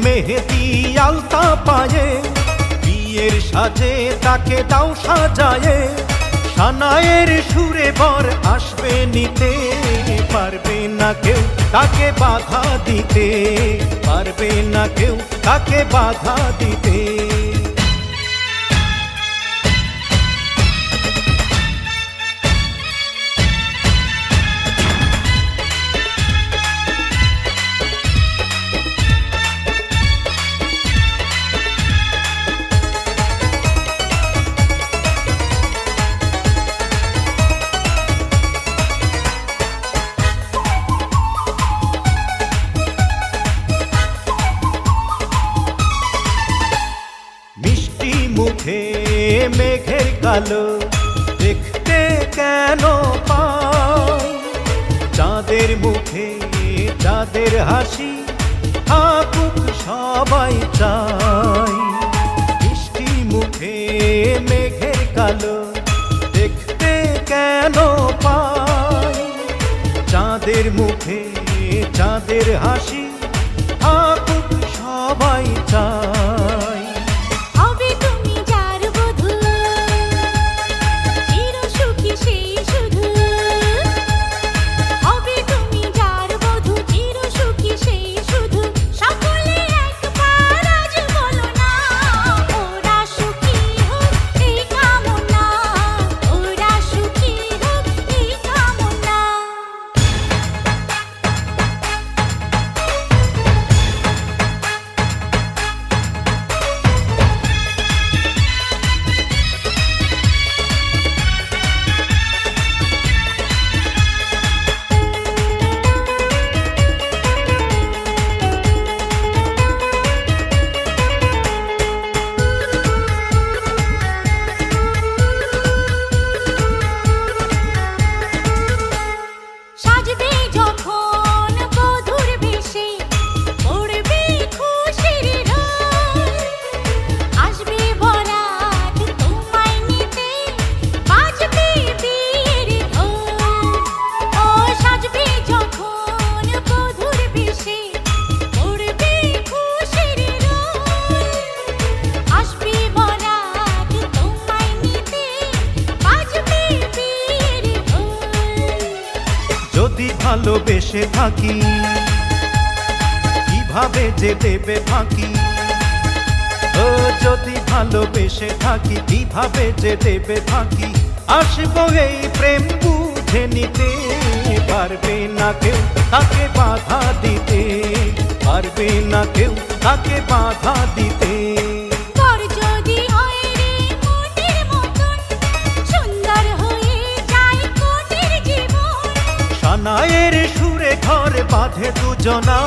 মেহেদি আলতা পায়ে, বিয়ের সাজে তাকে দাও সাজায়ে। সানায়ের সুরে বর আসবে নিতে, পারবে না কেউ তাকে বাধা দিতে, পারবে না কেউ তাকে বাধা দিতে। মুখে মেঘের কালো দেখতে কেন পাই, চাঁদের মুখে চাঁদের হাসি থাকুক সবাই চাই। মিষ্টি মুখে মেঘের কালো দেখতে কেন পাই, চাঁদের মুখে চাঁদের হাসি থাকুক সবাই চাই। যদি ভালোবেসে থাকি কিভাবে যে দেবে ফাঁকি, ও যদি ভালোবেসে থাকি কিভাবে যে দেবে ফাঁকি। আসবো এই প্রেম বুঝে নিতে, পারবে না কেউ তাকে বাধা দিতে, পারবে না কেউ তাকে বাধা দিতে। সানায়ের সুরে ঘর বাঁধে দুজনা।